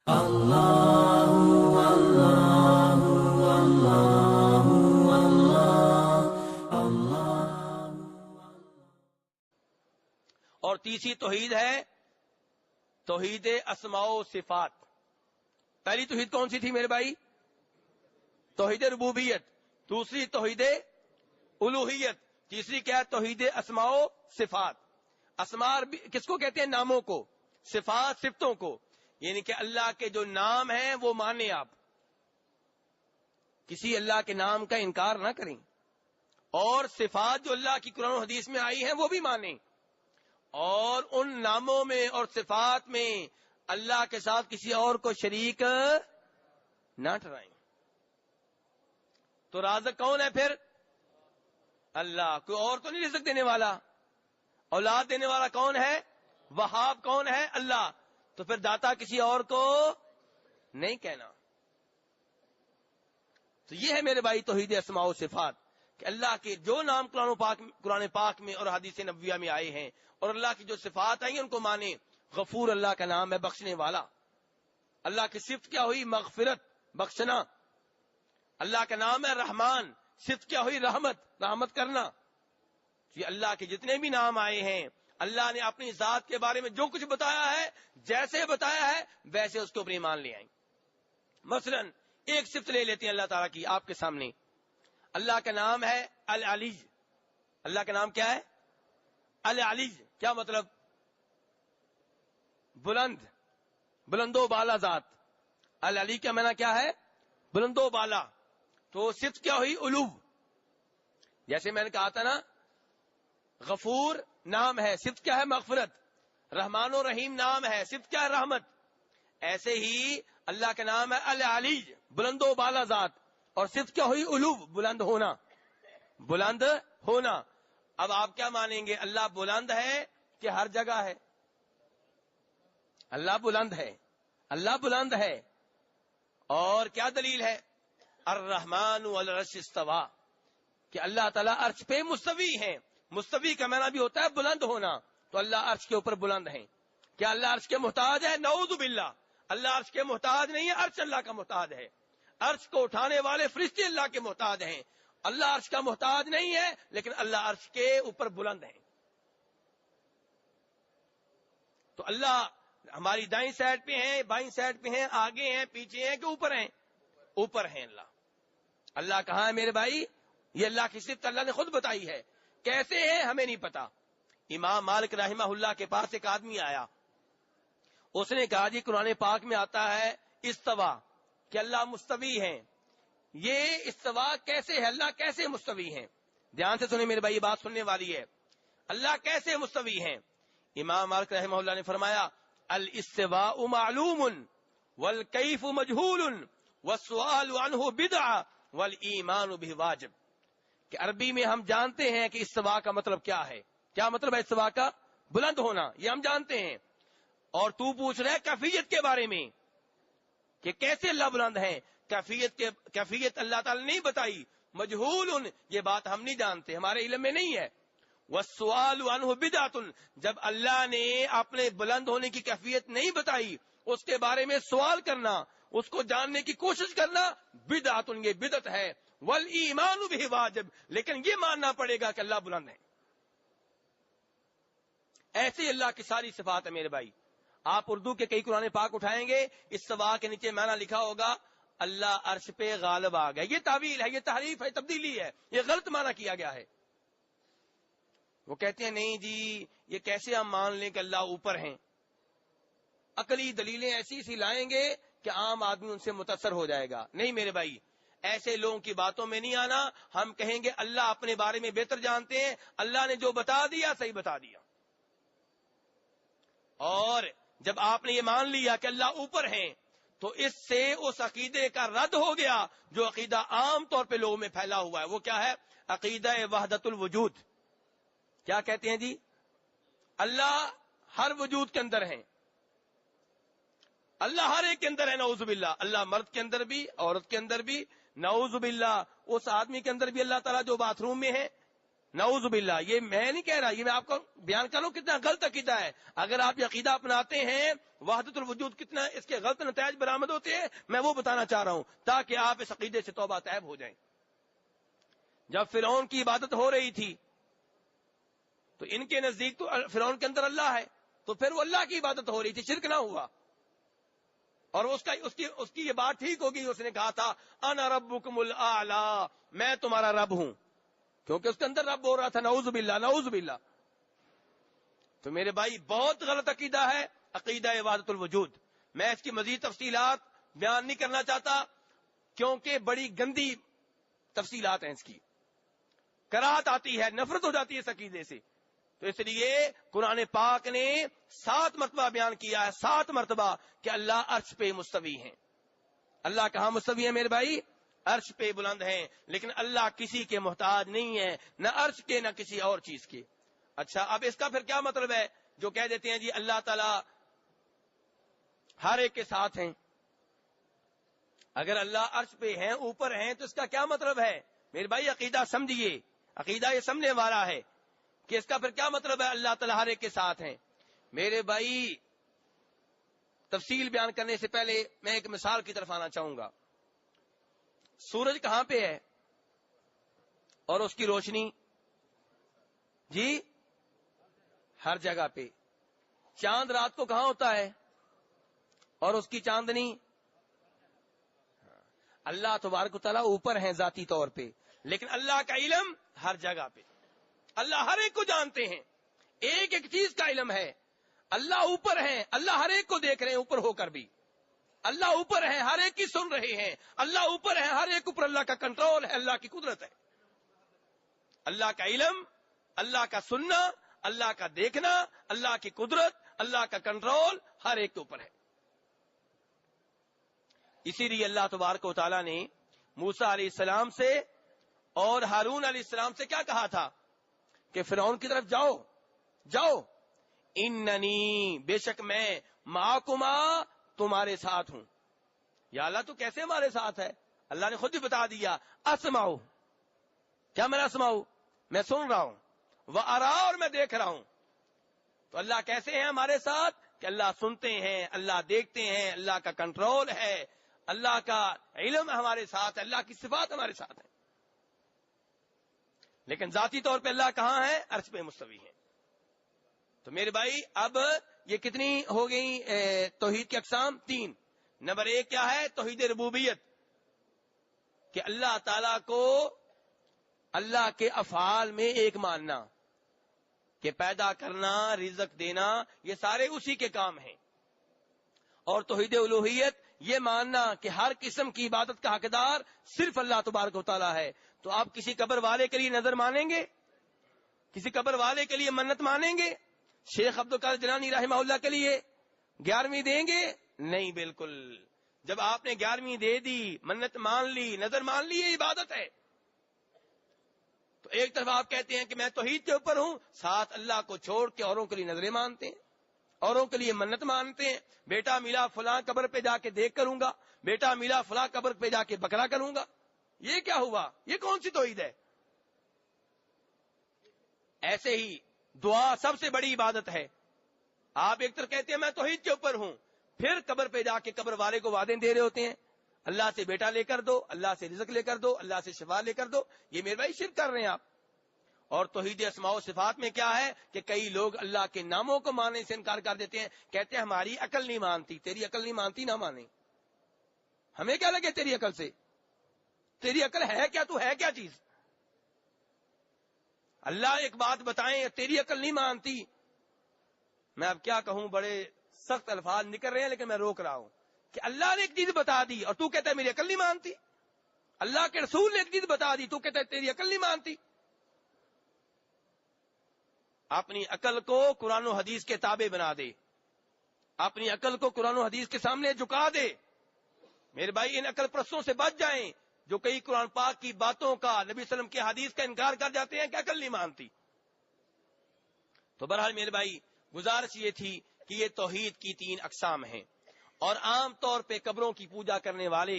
اور تیسری توحید ہے توحید اسماء و صفات. پہلی توحید کون سی تھی میرے بھائی؟ توحید ربوبیت. دوسری توحید الوہیت. تیسری کیا ہے؟ توحید اسماء و صفات. اسماء کس کو کہتے ہیں؟ ناموں کو. صفات صفتوں کو. یعنی کہ اللہ کے جو نام ہیں وہ مانیں آپ، کسی اللہ کے نام کا انکار نہ کریں. اور صفات جو اللہ کی قرآن و حدیث میں آئی ہیں وہ بھی مانیں، اور ان ناموں میں اور صفات میں اللہ کے ساتھ کسی اور کو شریک نہ ٹھہرائیں. تو رازق کون ہے پھر؟ اللہ. کوئی اور تو نہیں رزق دینے والا. اولاد دینے والا کون ہے؟ وہاب کون ہے؟ اللہ. تو پھر داتا کسی اور کو نہیں کہنا. تو یہ ہے میرے بھائی توحید اسماء و صفات، کہ اللہ کے جو نام قرآن پاک میں اور حدیث نبویہ میں آئے ہیں، اور اللہ کی جو صفات آئی ہیں ان کو مانیں. غفور اللہ کا نام ہے، بخشنے والا. اللہ کی صفت کیا ہوئی؟ مغفرت، بخشنا. اللہ کا نام ہے رحمان، صفت کیا ہوئی؟ رحمت کرنا. یہ اللہ کے جتنے بھی نام آئے ہیں، اللہ نے اپنی ذات کے بارے میں جو کچھ بتایا ہے، جیسے بتایا ہے ویسے اس کے اوپر ایمان لے آئیں. مثلا ایک صفت لے لیتے ہیں اللہ تعالیٰ کی آپ کے سامنے. اللہ کا نام ہے العلیز. اللہ کا نام کیا ہے؟ العلیز. کیا مطلب؟ بلند و بالا ذات. العلی کا معنی کیا ہے؟ بلند و بالا. تو صفت کیا ہوئی؟ علو. جیسے میں نے کہا تھا نا، غفور نام ہے، صفت کیا ہے؟ مغفرت. رحمان و رحیم نام ہے، صفت کیا ہے؟ رحمت. ایسے ہی اللہ کا نام ہے العلی، بلند و بالا ذات، اور صفت کیا ہوئی؟ علو، بلند ہونا. اب آپ کیا مانیں گے؟ اللہ بلند ہے کہ ہر جگہ ہے؟ اللہ بلند ہے. اور کیا دلیل ہے؟ الرحمن علی العرش استوى، کہ اللہ تعالیٰ عرش پہ مستوی ہیں. مستوی کا معنی بھی ہوتا ہے بلند ہونا. تو اللہ عرش کے اوپر بلند ہیں. کیا اللہ عرش کے محتاج ہے؟ نعوذ باللہ. اللہ عرش کے محتاج نہیں ہے، عرش اللہ کا محتاج ہے. عرش کو اٹھانے والے فرشتے اللہ کے محتاج ہیں. اللہ عرش کا محتاج نہیں ہے، لیکن اللہ عرش کے اوپر بلند ہیں. تو اللہ ہماری دائیں سائڈ پہ ہیں، بائیں سائڈ پہ ہیں، آگے ہیں، پیچھے ہیں کہ اوپر ہیں؟ اوپر ہیں. اللہ کہاں ہے میرے بھائی؟ یہ اللہ کی صفت اللہ نے خود بتائی ہے. کیسے ہے ہمیں نہیں پتا. امام مالک رحمہ اللہ کے پاس ایک آدمی آیا، اس نے کہا جی قرآن پاک میں آتا ہے استوا، کہ اللہ مستوی ہیں. یہ استوا کیسے ہے؟ اللہ کیسے مستوی ہیں؟ دھیان سے سنیں میرے بھائی، یہ بات سننے والی ہے. اللہ کیسے مستوی ہیں؟ امام مالک رحمہ اللہ نے فرمایا الاستواء معلوم والکیف مجہول والسؤال عنہ بدعہ والایمان بہ واجب. کہ عربی میں ہم جانتے ہیں کہ استوا کا مطلب کیا ہے. کیا مطلب ہے استوا کا؟ بلند ہونا، یہ ہم جانتے ہیں. اور تو پوچھ رہے کیفیت کے بارے میں کہ کیسے اللہ بلند ہیں. کیفیت اللہ تعالی نے نہیں بتائی. مجہول، یہ بات ہم نہیں جانتے، ہمارے علم میں نہیں ہے. والسؤال عنہ بدعۃ، جب اللہ نے اپنے بلند ہونے کی کیفیت نہیں بتائی، اس کے بارے میں سوال کرنا، اس کو جاننے کی کوشش کرنا، بدعۃ، یہ بدعت ہے. والایمان بہ واجب، لیکن یہ ماننا پڑے گا کہ اللہ بلند ہے. ایسے اللہ کی ساری صفات ہے میرے بھائی. آپ اردو کے کئی قرآن پاک اٹھائیں گے، استوا کے نیچے معنی لکھا ہوگا اللہ عرش پہ غالب آ گیا. یہ تعویل ہے، یہ تحریف ہے، تبدیلی ہے، یہ غلط معنی کیا گیا ہے. وہ کہتے ہیں نہیں جی یہ کیسے ہم مان لیں کہ اللہ اوپر ہیں. عقلی دلیلیں ایسی لائیں گے کہ عام آدمی ان سے متاثر ہو جائے گا. نہیں میرے بھائی، ایسے لوگوں کی باتوں میں نہیں آنا. ہم کہیں گے اللہ اپنے بارے میں بہتر جانتے ہیں، اللہ نے جو بتا دیا صحیح بتا دیا. اور جب آپ نے یہ مان لیا کہ اللہ اوپر ہیں، تو اس سے اس عقیدے کا رد ہو گیا جو عقیدہ عام طور پہ لوگوں میں پھیلا ہوا ہے. وہ کیا ہے؟ عقیدہ وحدت الوجود. کیا کہتے ہیں جی؟ اللہ ہر وجود کے اندر ہیں، اللہ ہر ایک کے اندر ہے. نعوذ باللہ. اللہ مرد کے اندر بھی، عورت کے اندر بھی. نعوذ باللہ. اس آدمی کے اندر بھی اللہ تعالیٰ جو باتھ روم میں ہے. نعوذ باللہ، یہ میں نہیں کہہ رہا، یہ میں آپ کو بیان کر رہا ہوں کتنا غلط عقیدہ ہے. اگر آپ یہ عقیدہ اپناتے ہیں وحدت الوجود، کتنا اس کے غلط نتائج برآمد ہوتے ہیں، میں وہ بتانا چاہ رہا ہوں تاکہ آپ اس عقیدے سے توبہ طیب ہو جائیں. جب فرعون کی عبادت ہو رہی تھی تو ان کے نزدیک تو فرعون کے اندر اللہ ہے، تو پھر وہ اللہ کی عبادت ہو رہی تھی، شرک نہ ہوا. اور اس کی یہ بات ٹھیک ہوگی، اس نے کہا تھا انا ربکم الاعلی، میں تمہارا رب ہوں، کیونکہ اس کے اندر رب ہو رہا تھا. نعوذ باللہ نعوذ باللہ. تو میرے بھائی بہت غلط عقیدہ ہے عقیدہ وحدت الوجود. میں اس کی مزید تفصیلات بیان نہیں کرنا چاہتا کیونکہ بڑی گندی تفصیلات ہیں اس کی، کراہت آتی ہے، نفرت ہو جاتی ہے اس عقیدے سے. تو اس لیے قرآن پاک نے 7 مرتبہ بیان کیا ہے، 7 مرتبہ کہ اللہ عرش پہ مستوی ہیں. اللہ کہاں مستوی ہے میرے بھائی؟ عرش پہ بلند ہیں. لیکن اللہ کسی کے محتاج نہیں ہے، نہ عرش کے نہ کسی اور چیز کے. اچھا، اب اس کا پھر کیا مطلب ہے جو کہہ دیتے ہیں جی اللہ تعالی ہر ایک کے ساتھ ہیں؟ اگر اللہ عرش پہ ہیں، اوپر ہیں، تو اس کا کیا مطلب ہے میرے بھائی؟ عقیدہ سمجھیے، عقیدہ یہ سمجھنے والا ہے کہ اس کا پھر کیا مطلب ہے اللہ تعالی ہر ایک کے ساتھ ہیں. میرے بھائی تفصیل بیان کرنے سے پہلے میں ایک مثال کی طرف آنا چاہوں گا. سورج کہاں پہ ہے اور اس کی روشنی؟ جی ہر جگہ پہ. چاند رات کو کہاں ہوتا ہے اور اس کی چاندنی؟ اللہ تبارک و تعالیٰ اوپر ہیں ذاتی طور پہ، لیکن اللہ کا علم ہر جگہ پہ. اللہ ہر ایک کو جانتے ہیں، ایک ایک چیز کا علم ہے. اللہ اوپر ہیں، اللہ ہر ایک کو دیکھ رہے ہیں اوپر ہو کر بھی. اللہ اوپر ہے، ہر ایک کی سن رہے ہیں. اللہ اوپر ہے، ہر ایک اوپر اللہ کا کنٹرول ہے، اللہ کی قدرت ہے. اللہ کا علم، اللہ کا سننا، اللہ کا دیکھنا، اللہ کی قدرت، اللہ کا کنٹرول ہر ایک کے اوپر ہے. اسی لیے اللہ تبارک و تعالیٰ نے موسیٰ علیہ السلام سے اور ہارون علیہ السلام سے کیا کہا تھا کہ فرعون کی طرف جاؤ جاؤ، اننی بے شک میں معکما تمہارے ساتھ ہوں. یا اللہ تو کیسے ہمارے ساتھ ہے؟ اللہ نے خود ہی بتا دیا، اسمعو، کیا میں اسمعو، میں سن رہا ہوں، وارا، اور میں دیکھ رہا ہوں. تو اللہ کیسے ہیں ہمارے ساتھ؟ کہ اللہ سنتے ہیں، اللہ دیکھتے ہیں، اللہ کا کنٹرول ہے، اللہ کا علم ہمارے ساتھ ہے، اللہ کی صفات ہمارے ساتھ ہیں. لیکن ذاتی طور پہ اللہ کہاں ہے؟ عرش پہ مستوی ہیں. تو میرے بھائی اب یہ کتنی ہو گئی توحید کی اقسام؟ 3. نمبر 1 کیا ہے؟ توحید ربوبیت، کہ اللہ تعالی کو اللہ کے افعال میں ایک ماننا، کہ پیدا کرنا، رزق دینا، یہ سارے اسی کے کام ہیں. اور توحید الوہیت، یہ ماننا کہ ہر قسم کی عبادت کا حقدار صرف اللہ تبارک و تعالی ہے. تو آپ کسی قبر والے کے لیے نظر مانیں گے؟ کسی قبر والے کے لیے منت مانیں گے؟ شیخ عبد القادر جیلانی رحمہ اللہ کے لیے 11ویں دیں گے؟ نہیں، بالکل. جب آپ نے 11ویں دے دی، منت مان لی، نظر مان لی، یہ عبادت ہے. تو ایک طرف آپ کہتے ہیں کہ میں توحید کے اوپر ہوں، ساتھ اللہ کو چھوڑ کے اوروں کے لیے نظریں مانتے ہیں، اوروں کے لیے منت مانتے ہیں. بیٹا ملا فلاں قبر پہ جا کے دیکھ کروں گا، بیٹا ملا فلاں قبر پہ جا کے بکرا کروں گا. یہ کیا ہوا؟ یہ کون سی توحید ہے؟ ایسے ہی دعا سب سے بڑی عبادت ہے. آپ ایک طرف کہتے ہیں میں توحید کے اوپر ہوں، پھر قبر پہ جا کے قبر والے کو وعدے دے رہے ہوتے ہیں، اللہ سے بیٹا لے کر دو، اللہ سے رزق لے کر دو، اللہ سے شفا لے کر دو. یہ میرے بھائی شرک کر رہے ہیں آپ. اور توحید اسماء و صفات میں کیا ہے کہ کئی لوگ اللہ کے ناموں کو ماننے سے انکار کر دیتے ہیں، کہتے ہیں ہماری عقل نہیں مانتی. تیری عقل نہیں مانتی، نہ مانے، ہمیں کیا لگے تیری عقل سے؟ تیری عقل ہے کیا؟ تو ہے کیا چیز؟ اللہ ایک بات بتائیں، تیری عقل نہیں مانتی. میں اب کیا کہوں، بڑے سخت الفاظ نکل رہے ہیں لیکن میں روک رہا ہوں کہ اللہ نے ایک چیز بتا دی اور تو کہتا ہے میری عقل نہیں مانتی. اللہ کے رسول نے ایک چیز بتا دی، تو کہتا ہے تیری عقل نہیں مانتی. اپنی عقل کو قرآن و حدیث کے تابع بنا دے، اپنی عقل کو قرآن و حدیث کے سامنے جھکا دے. میرے بھائی ان عقل پرستوں سے بچ جائیں جو کئی قرآن پاک کی باتوں کا، نبی صلی اللہ علیہ وسلم کی حدیث کا انکار کر جاتے ہیں کہ عقل نہیں مانتی. تو بہرحال میرے بھائی گزارش یہ تھی کہ یہ توحید کی 3 اقسام ہیں. اور عام طور پہ قبروں کی پوجا کرنے والے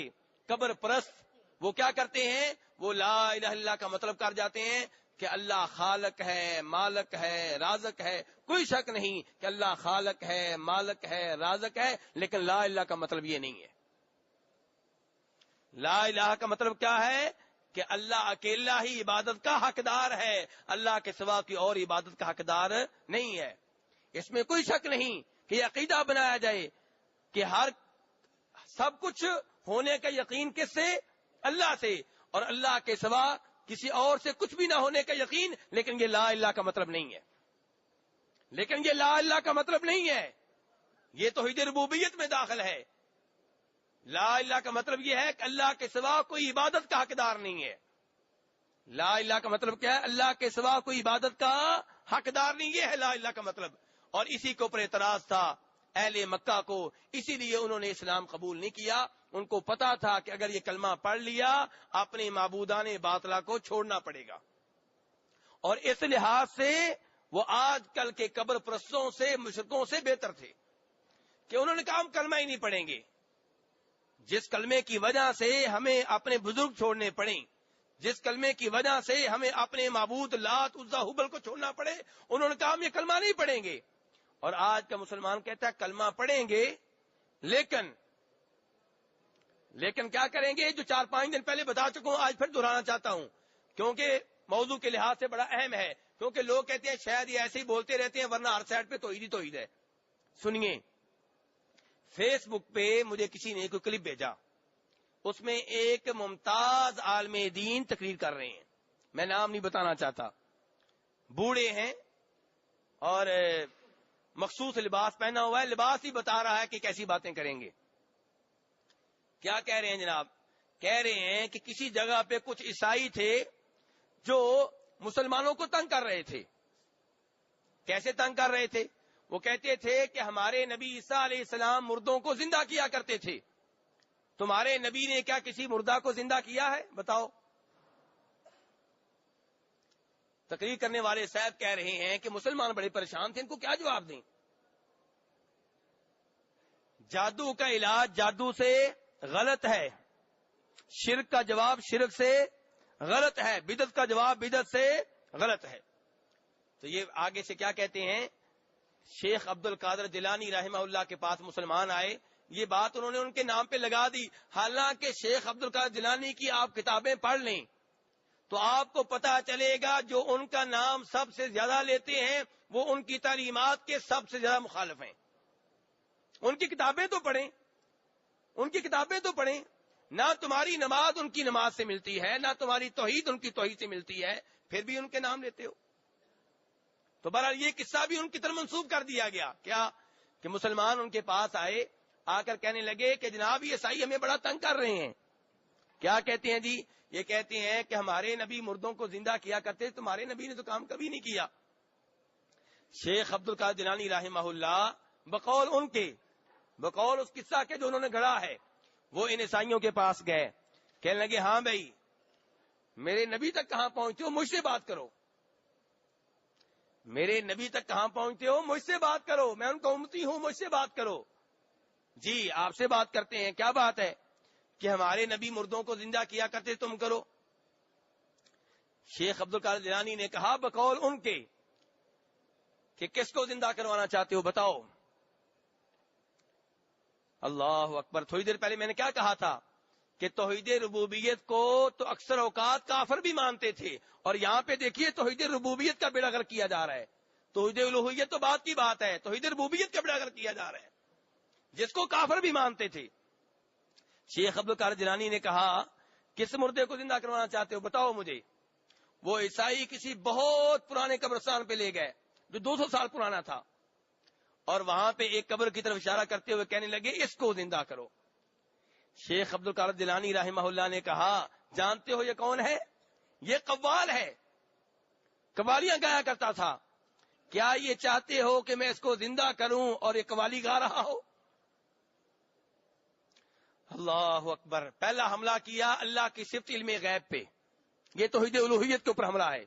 قبر پرست وہ کیا کرتے ہیں؟ وہ لا الہ الا اللہ کا مطلب کر جاتے ہیں کہ اللہ خالق ہے، مالک ہے، رازق ہے، کوئی شک نہیں کہ اللہ خالق ہے، مالک ہے، رازق ہے، لیکن لا الہ کا مطلب یہ نہیں ہے۔ لا الہ کا مطلب کیا ہے؟ کہ اللہ اکیلا ہی عبادت کا حقدار ہے، اللہ کے سوا کوئی اور عبادت کا حقدار نہیں ہے۔ اس میں کوئی شک نہیں کہ یہ عقیدہ بنایا جائے کہ ہر سب کچھ ہونے کا یقین کس سے؟ اللہ سے، اور اللہ کے سوا کسی اور سے کچھ بھی نہ ہونے کا یقین، لیکن یہ لا الہ کا مطلب نہیں ہے۔ لیکن یہ لا الہ کا مطلب نہیں ہے، یہ توحید ربوبیت میں داخل ہے۔ لا الہ کا مطلب یہ ہے کہ اللہ کے سوا کوئی عبادت کا حقدار نہیں ہے۔ لا الہ کا مطلب کیا ہے؟ اللہ کے سوا کوئی عبادت کا حقدار نہیں، یہ ہے لا الہ کا مطلب۔ اور اسی کے اوپر اعتراض تھا اہل مکہ کو، اسی لیے انہوں نے اسلام قبول نہیں کیا۔ ان کو پتا تھا کہ اگر یہ کلمہ پڑھ لیا اپنے معبودان باطلہ کو چھوڑنا پڑے گا، اور اس لحاظ سے وہ آج کل کے قبر پرستوں سے، مشرکوں سے بہتر تھے کہ انہوں نے کہا ہم کلمہ ہی نہیں پڑھیں گے۔ جس کلمے کی وجہ سے ہمیں اپنے بزرگ چھوڑنے پڑیں، جس کلمے کی وجہ سے ہمیں اپنے معبود لات عزا ہبل کو چھوڑنا پڑے، انہوں نے کہا ہم یہ کلمہ نہیں پڑھیں گے۔ اور آج کا مسلمان کہتا ہے کلمہ پڑھیں گے، لیکن کیا کریں گے؟ جو 4-5 دن پہلے بتا چکا ہوں، آج پھر دہرانا چاہتا ہوں کیونکہ موضوع کے لحاظ سے بڑا اہم ہے۔ کیونکہ لوگ کہتے ہیں شاید یہ ایسے ہی بولتے رہتے ہیں، ورنہ ہر سائڈ پہ توحید ہی توحید ہے۔ سنیے، فیس بک پہ مجھے کسی نے کوئی کلپ بھیجا، اس میں ایک ممتاز عالم دین تقریر کر رہے ہیں، میں نام نہیں بتانا چاہتا، بوڑھے ہیں اور مخصوص لباس پہنا ہوا ہے، لباس ہی بتا رہا ہے کہ کیسی باتیں کریں گے۔ کیا کہہ رہے ہیں جناب؟ کہہ رہے ہیں کہ کسی جگہ پہ کچھ عیسائی تھے جو مسلمانوں کو تنگ کر رہے تھے۔ کیسے تنگ کر رہے تھے؟ وہ کہتے تھے کہ ہمارے نبی عیسیٰ علیہ السلام مردوں کو زندہ کیا کرتے تھے، تمہارے نبی نے کیا کسی مردہ کو زندہ کیا ہے؟ بتاؤ۔ تقریر کرنے والے صاحب کہہ رہے ہیں کہ مسلمان بڑے پریشان تھے، ان کو کیا جواب دیں؟ جادو کا علاج جادو سے غلط ہے، شرک کا جواب شرک سے غلط ہے، بدعت کا جواب بدعت سے غلط ہے۔ تو یہ آگے سے کیا کہتے ہیں؟ شیخ عبد القادر جیلانی رحمہ اللہ کے پاس مسلمان آئے، یہ بات انہوں نے ان کے نام پہ لگا دی، حالانکہ شیخ عبد القادر جیلانی کی آپ کتابیں پڑھ لیں تو آپ کو پتا چلے گا جو ان کا نام سب سے زیادہ لیتے ہیں وہ ان کی تعلیمات کے سب سے زیادہ مخالف ہیں۔ ان کی کتابیں تو پڑھیں، ان کی کتابیں تو پڑھیں، نہ تمہاری نماز ان کی نماز سے ملتی ہے، نہ تمہاری توحید ان کی توحید سے ملتی ہے، پھر بھی ان کے نام لیتے ہو۔ تو بہرحال یہ قصہ بھی ان کی طرف منسوب کر دیا گیا، کیا کہ مسلمان ان کے پاس آئے، آ کر کہنے لگے کہ جناب یہ عیسائی ہمیں بڑا تنگ کر رہے ہیں۔ کیا کہتے ہیں جی؟ یہ کہتے ہیں کہ ہمارے نبی مردوں کو زندہ کیا کرتے، تمہارے نبی نے تو کام کبھی نہیں کیا۔ شیخ عبد القادر جیلانی رحمہ اللہ بقول اس قصہ کے جو انہوں نے گھڑا ہے، وہ ان عیسائیوں کے پاس گئے، کہنے لگے ہاں بھائی میرے نبی تک کہاں پہنچتے ہو؟ مجھ سے بات کرو۔ میرے نبی تک کہاں پہنچتے ہو؟ مجھ سے بات کرو، میں ان کا امتی ہوں، مجھ سے بات کرو۔ جی آپ سے بات کرتے ہیں، کیا بات ہے؟ کہ ہمارے نبی مردوں کو زندہ کیا کرتے، تم کرو۔ شیخ عبد القادر جیلانی نے کہا بقول ان کے کہ کس کو زندہ کروانا چاہتے ہو بتاؤ۔ اللہ اکبر۔ تھوڑی دیر پہلے میں نے کیا کہا تھا کہ توحید ربوبیت کو تو اکثر اوقات کافر بھی مانتے تھے، اور یہاں پہ دیکھیے توحید ربوبیت کا بیڑا غرق کیا جا رہا ہے۔ توحید الوہیت تو بات کی بات ہے، توحید ربوبیت کا بیڑا غرق کیا جا رہا ہے، جس کو کافر بھی مانتے تھے۔ شیخ عبد القادر جیلانی نے کہا کس مردے کو زندہ کروانا چاہتے ہو بتاؤ مجھے۔ وہ عیسائی کسی بہت پرانے قبرستان پہ لے گئے جو 200 سال پرانا تھا، اور وہاں پہ ایک قبر کی طرف اشارہ کرتے ہوئے کہنے لگے اس کو زندہ کرو۔ شیخ عبد القادر جیلانی رحمہ اللہ نے کہا جانتے ہو یہ کون ہے؟ یہ قوال ہے، قوالیاں گایا کرتا تھا، کیا یہ چاہتے ہو کہ میں اس کو زندہ کروں اور یہ قوالی گا رہا ہو؟ اللہ اکبر۔ پہلا حملہ کیا اللہ کی صفت علم غیب پہ، یہ توحید الوہیت کے اوپر حملہ ہے۔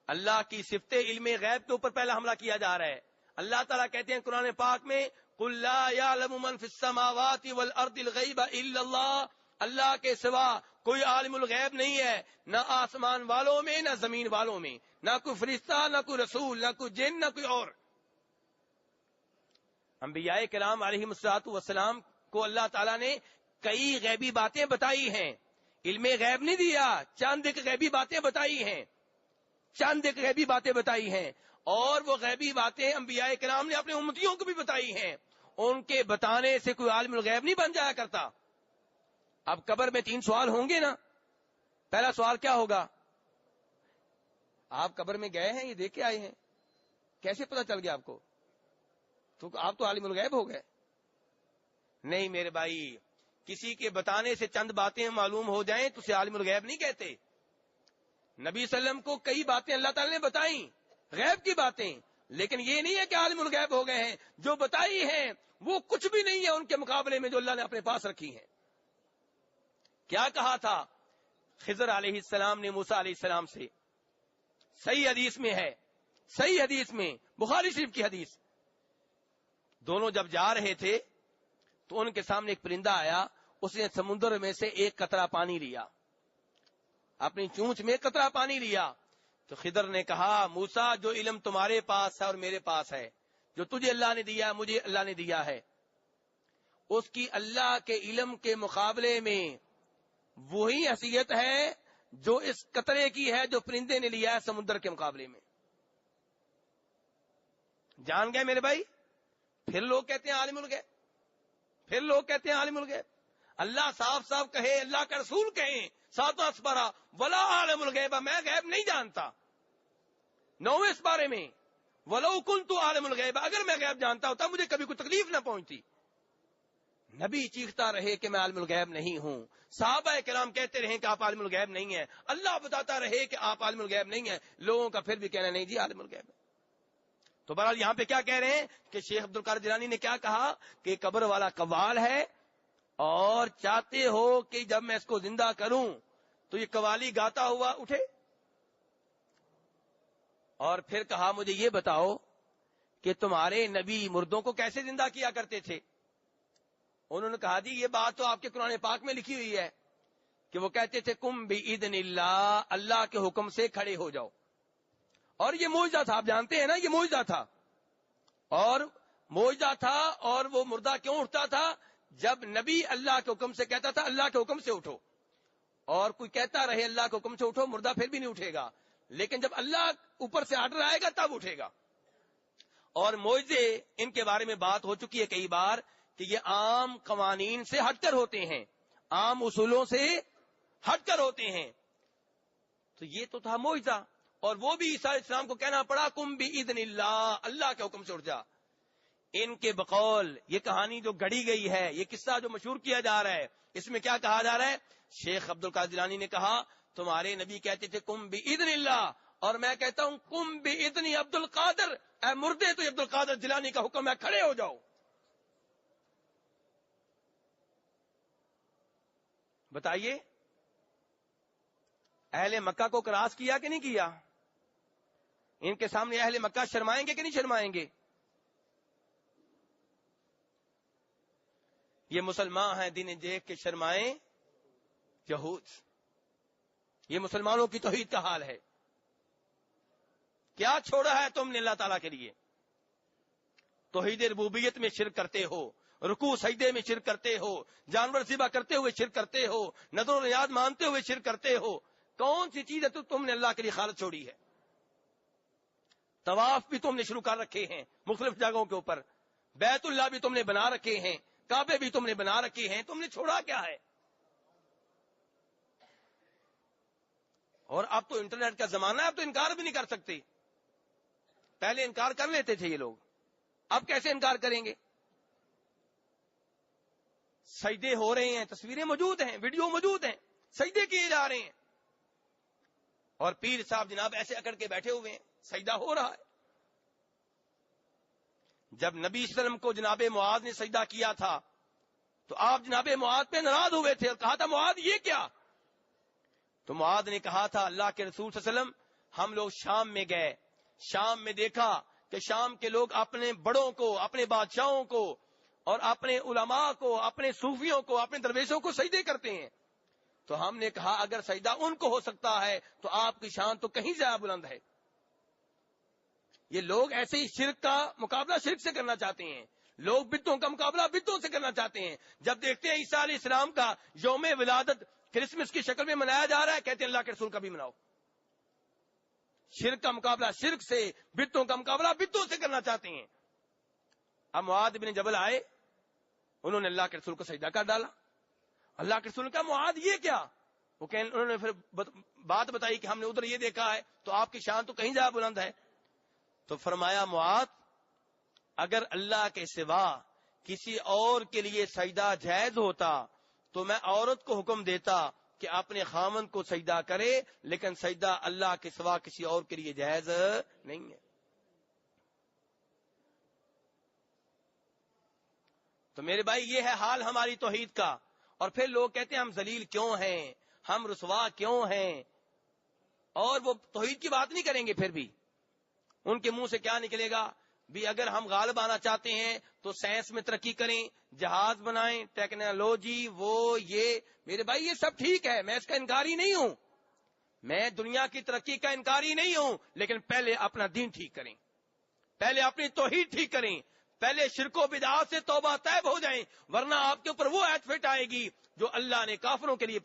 اللہ کی صفت علم غیب کے اوپر پہلا حملہ کیا جا رہا ہے۔ اللہ تعالیٰ کہتے ہیں قرآن پاک میں قُل لَا يَعْلَمُ مَن فِي السَّمَاوَاتِ وَالْأَرْضِ الْغَيْبَ إِلَّا اللَّهُ، اللہ کے سوا کوئی عالم الغیب نہیں ہے، نہ آسمان والوں میں نہ زمین والوں میں، نہ کوئی فرشتہ نہ کوئی رسول نہ کوئی جن نہ کوئی اور۔ انبیاء کرام علیہ الصلوۃ والسلام کو اللہ تعالیٰ نے کئی غیبی باتیں بتائی ہیں، علم غیب نہیں دیا، چند ایک غیبی باتیں بتائی ہیں، چند ایک غیبی باتیں بتائی ہیں، اور وہ غیبی باتیں انبیاء کرام نے اپنے امتیوں کو بھی بتائی ہیں۔ ان کے بتانے سے کوئی عالم الغیب نہیں بن جایا کرتا۔ اب قبر میں 3 سوال ہوں گے نا۔ پہلا سوال کیا ہوگا؟ آپ قبر میں گئے ہیں، یہ دیکھ کے آئے ہیں، کیسے پتا چل گیا آپ کو؟ تو آپ تو عالم الغیب ہو گئے۔ نہیں میرے بھائی، کسی کے بتانے سے چند باتیں معلوم ہو جائیں تو اسے عالم الغیب نہیں کہتے۔ نبی صلی اللہ علیہ وسلم کو کئی باتیں اللہ تعالی نے بتائیں، غیب کی باتیں، لیکن یہ نہیں ہے کہ عالم الغیب ہو گئے ہیں۔ جو بتائی ہیں وہ کچھ بھی نہیں ہے ان کے مقابلے میں جو اللہ نے اپنے پاس رکھی ہیں۔ کیا کہا تھا خضر علیہ السلام نے موسیٰ علیہ السلام سے؟ صحیح حدیث میں ہے، صحیح حدیث میں، بخاری شریف کی حدیث۔ دونوں جب جا رہے تھے تو ان کے سامنے ایک پرندہ آیا، اس نے سمندر میں سے ایک قطرہ پانی لیا، اپنی چونچ میں قطرہ پانی لیا۔ تو خضر نے کہا موسیٰ، جو علم تمہارے پاس ہے اور میرے پاس ہے، جو تجھے اللہ نے دیا مجھے اللہ نے دیا ہے، اس کی اللہ کے علم کے مقابلے میں وہی حیثیت ہے جو اس قطرے کی ہے جو پرندے نے لیا ہے سمندر کے مقابلے میں۔ جان گئے میرے بھائی؟ پھر لوگ کہتے ہیں عالم الغیب، پھر لوگ کہتے ہیں عالم الغیب۔ اللہ صاف صاف کہے، اللہ کا رسول کہیں ساتواں اسپارہ ولا عالم الغیب، میں غیب نہیں جانتا۔ 9ویں اسپارے میں ولو کنت عالم الغیب، اگر میں غیب جانتا ہوتا مجھے کبھی کوئی تکلیف نہ پہنچتی۔ نبی چیختا رہے کہ میں عالم الغیب نہیں ہوں، صحابہ کرام کہتے رہے کہ آپ عالم الغیب نہیں ہیں، اللہ بتاتا رہے کہ آپ عالم الغیب نہیں ہیں، لوگوں کا پھر بھی کہنا نہیں جی عالم الغیب ہے۔ تو بہرحال یہاں پہ کیا کہہ رہے ہیں کہ شیخ عبد القادر جیلانی نے کیا کہا کہ قبر والا قوال ہے، اور چاہتے ہو کہ جب میں اس کو زندہ کروں تو یہ قوالی گاتا ہوا اٹھے؟ اور پھر کہا مجھے یہ بتاؤ کہ تمہارے نبی مردوں کو کیسے زندہ کیا کرتے تھے؟ انہوں نے کہا جی یہ بات تو آپ کے قرآن پاک میں لکھی ہوئی ہے کہ وہ کہتے تھے کم بِإِذْنِ اللہ، اللہ کے حکم سے کھڑے ہو جاؤ۔ اور یہ معجزہ تھا، آپ جانتے ہیں نا، یہ معجزہ تھا، اور معجزہ تھا۔ اور وہ مردہ کیوں اٹھتا تھا؟ جب نبی اللہ کے حکم سے کہتا تھا اللہ کے حکم سے اٹھو، اور کوئی کہتا رہے اللہ کے حکم سے اٹھو، مردہ پھر بھی نہیں اٹھے گا، لیکن جب اللہ اوپر سے آرڈر آئے گا تب اٹھے گا۔ اور معجزے ان کے بارے میں بات ہو چکی ہے کئی بار کہ یہ عام قوانین سے ہٹ کر ہوتے ہیں، عام اصولوں سے ہٹ کر ہوتے ہیں۔ تو یہ تو تھا معجزہ، اور وہ بھی عیسیٰ علیہ السلام کو کہنا پڑا کم بِإِذْنِ اللہ، اللہ کے حکم سے اٹھ جا۔ ان کے بقول یہ کہانی جو گڑی گئی ہے، یہ قصہ جو مشہور کیا جا رہا ہے، اس میں کیا کہا جا رہا ہے؟ شیخ عبد القادر جیلانی نے کہا تمہارے نبی کہتے تھے کم بِإِذْنِ اللہ، اور میں کہتا ہوں کم بِإِذْنِ عبد القادر، اے مردے تو عبد القادر جیلانی کا حکم ہے کھڑے ہو جاؤ۔ بتائیے اہل مکہ کو کراس کیا کہ نہیں کیا؟ ان کے سامنے اہل مکہ شرمائیں گے کہ نہیں شرمائیں گے؟ یہ مسلمان ہیں دین دیکھ کے شرمائیں یہود، یہ مسلمانوں کی توحید کا حال ہے۔ کیا چھوڑا ہے تم نے اللہ تعالیٰ کے لیے؟ توحید ربوبیت میں شرک کرتے ہو، رکوع سجدے میں شرک کرتے ہو، جانور ذبح کرتے ہوئے شرک کرتے ہو، نذر و نیاز مانتے ہوئے شرک کرتے ہو۔ کون سی چیز ہے تو تم نے اللہ کے لیے خالص چھوڑی ہے؟ طواف بھی تم نے شروع کر رکھے ہیں مختلف جگہوں کے اوپر، بیت اللہ بھی تم نے بنا رکھے ہیں، کعبے بھی تم نے بنا رکھے ہیں، تم نے چھوڑا کیا ہے؟ اور اب تو انٹرنیٹ کا زمانہ ہے، اب تو انکار بھی نہیں کر سکتے۔ پہلے انکار کر لیتے تھے یہ لوگ، اب کیسے انکار کریں گے؟ سجدے ہو رہے ہیں، تصویریں موجود ہیں، ویڈیو موجود ہیں، سجدے کیے جا رہے ہیں، اور پیر صاحب جناب ایسے اکڑ کے بیٹھے ہوئے ہیں، سجدہ ہو رہا ہے۔ جب نبی صلی اللہ علیہ وسلم کو جناب معاذ نے سجدہ کیا تھا تو آپ جناب معاذ پہ ناراض ہوئے تھے اور کہا تھا معاذ یہ کیا؟ تو معاذ نے کہا تھا اللہ کے رسول صلی اللہ علیہ وسلم ہم لوگ شام میں گئے، شام میں دیکھا کہ شام کے لوگ اپنے بڑوں کو، اپنے بادشاہوں کو، اور اپنے علماء کو، اپنے صوفیوں کو، اپنے درویشوں کو سجدے کرتے ہیں۔ تو ہم نے کہا اگر سجدہ ان کو ہو سکتا ہے تو آپ کی شان تو کہیں زیادہ بلند ہے. یہ لوگ ایسے ہی شرک کا مقابلہ شرک سے کرنا چاہتے ہیں. لوگ بدعتوں کا مقابلہ بدعتوں سے کرنا چاہتے ہیں. جب دیکھتے ہیں عیسیٰ علیہ السلام کا یوم ولادت کرسمس کی شکل میں منایا جا رہا ہے، کہتے ہیں اللہ کے رسول کا بھی مناؤ. شرک کا مقابلہ شرک سے، بدعتوں کا مقابلہ بدعتوں سے کرنا چاہتے ہیں. اب معاذ بن جبل آئے، انہوں نے اللہ کے رسول کو سجدہ کر ڈالا. اللہ کے رسول نے کہا معاذ یہ کیا؟ انہوں نے پھر بات بتائی کہ ہم نے ادھر یہ دیکھا ہے تو آپ کی شان تو کہیں زیادہ بلند ہے. تو فرمایا معاذ اگر اللہ کے سوا کسی اور کے لیے سجدہ جائز ہوتا تو میں عورت کو حکم دیتا کہ اپنے خامن کو سجدہ کرے، لیکن سجدہ اللہ کے سوا کسی اور کے لیے جائز نہیں ہے. تو میرے بھائی یہ ہے حال ہماری توحید کا. اور پھر لوگ کہتے ہیں ہم ذلیل کیوں ہیں، ہم رسوا کیوں ہیں، اور وہ توحید کی بات نہیں کریں گے. پھر بھی ان کے منہ سے کیا نکلے گا؟ بھی اگر ہم غالب آنا چاہتے ہیں تو سائنس میں ترقی کریں، جہاز بنائیں، ٹیکنالوجی یہ میرے بھائی یہ سب ٹھیک ہے، میں اس کا انکاری نہیں ہوں، میں دنیا کی ترقی کا انکاری نہیں ہوں، لیکن پہلے اپنا دین ٹھیک کریں، پہلے اپنی توحید ٹھیک کریں، پہلے شرک و بدعات سے توبہ طیب ہو جائیں، ورنہ آپ کے اوپر وہ ایت فٹ آئے گی جو اللہ نے کافروں کے لیے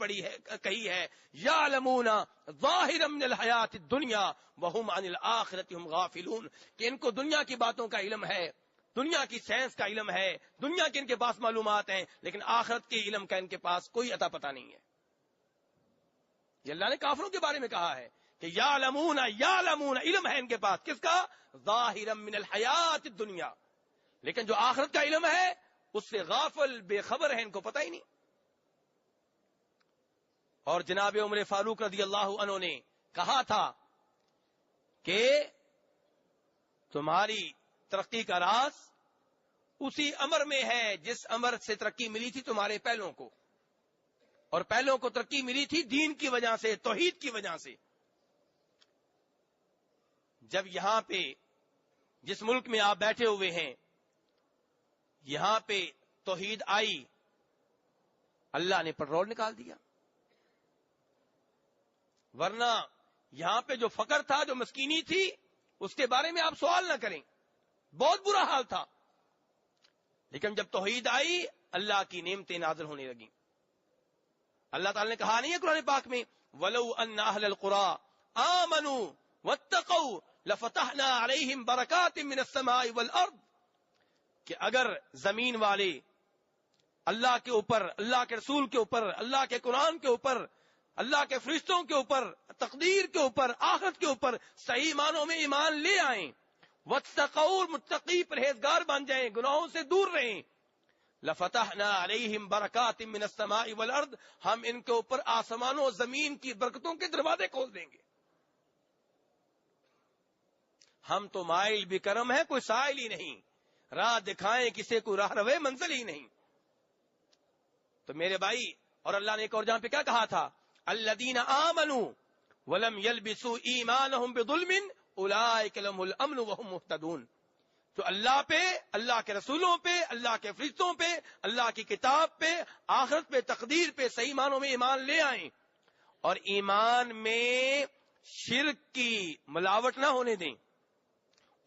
کہی ہے، یعلمون ظاہرا من الحیات الدنیا وہم عن الآخرۃ ہم غافلون، کہ ان کو دنیا کی باتوں کا علم ہے، دنیا کی سائنس کا علم ہے، دنیا کے ان کے پاس معلومات ہیں، لیکن آخرت کے علم کا ان کے پاس کوئی عطا پتہ نہیں ہے. یہ اللہ نے کافروں کے بارے میں کہا ہے کہ یعلمون علم ہے ان کے پاس، کس کا؟ ظاہرا من الحیات الدنیا، لیکن جو آخرت کا علم ہے اس سے غافل بے خبر ہے، ان کو پتہ ہی نہیں. اور جناب عمر فاروق رضی اللہ عنہ نے کہا تھا کہ تمہاری ترقی کا راز اسی امر میں ہے جس امر سے ترقی ملی تھی تمہارے پہلوں کو، اور پہلوں کو ترقی ملی تھی دین کی وجہ سے، توحید کی وجہ سے. جب یہاں پہ جس ملک میں آپ بیٹھے ہوئے ہیں یہاں پہ توحید آئی، اللہ نے پیٹرول نکال دیا، ورنہ یہاں پہ جو فقر تھا، جو مسکینی تھی، اس کے بارے میں آپ سوال نہ کریں، بہت برا حال تھا. لیکن جب توحید آئی اللہ کی نعمتیں نازل ہونے لگیں. اللہ تعالی نے کہا نہیں ہے قرآن پاک میں وَلَوْ أَنَّ أَهْلَ الْقُرَىٰ آمَنُوا وَاتَّقَوْا لَفَتَحْنَا عَلَيْهِمْ بَرَكَاتٍ مِّنَ السَّمَاءِ وَالْأَرْضِ، کہ اگر زمین والے اللہ کے اوپر، اللہ کے رسول کے اوپر، اللہ کے قرآن کے اوپر، اللہ کے فرشتوں کے اوپر، تقدیر کے اوپر، آخرت کے اوپر صحیح معنوں میں ایمان لے آئیں، واتقوا، متقی پرہیزگار بن جائیں، گناہوں سے دور رہیں، لفتحنا علیہم برکات من السماء والارض، ہم ان کے اوپر آسمانوں و زمین کی برکتوں کے دروازے کھول دیں گے. ہم تو مائل بھی کرم ہے، کوئی سائل ہی نہیں، راہ دکھائیں کسے کو راہ روے منزل ہی نہیں. تو میرے بھائی، اور اللہ نے ایک اور جہاں پہ کیا کہا تھا؟ الذین آمنوا ولم یلبسوا ایمانہم بظلم اولئک لہم الامن وہم مہتدون. تو اللہ پہ، اللہ کے رسولوں پہ، اللہ کے فرشتوں پہ، اللہ کی کتاب پہ، آخرت پہ، تقدیر پہ صحیح معنوں میں ایمان لے آئیں، اور ایمان میں شرک کی ملاوٹ نہ ہونے دیں.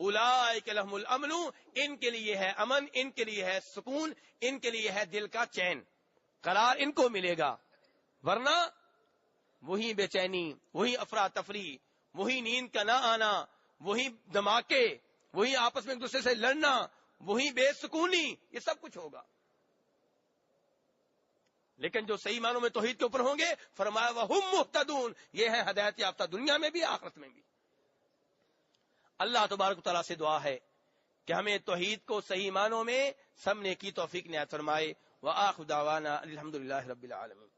اولئک لہم الامن، ان کے لیے ہے امن، ان کے لیے ہے سکون، ان کے لیے ہے دل کا چین، قرار ان کو ملے گا. ورنہ وہی بے چینی، وہی افراتفری، وہی نیند کا نہ آنا، وہی دھماکے، وہی آپس میں ایک دوسرے سے لڑنا، وہی بے سکونی، یہ سب کچھ ہوگا. لیکن جو صحیح معنوں میں توحید کے اوپر ہوں گے، فرمایا وہم مہتدون، یہ ہے ہدایت یافتہ دنیا میں بھی آخرت میں بھی. اللہ تبارک و تعالیٰ سے دعا ہے کہ ہمیں توحید کو صحیح معنوں میں سمجھنے کی توفیق عنایت فرمائے. وآخر دعوانا الحمدللہ رب العالمین.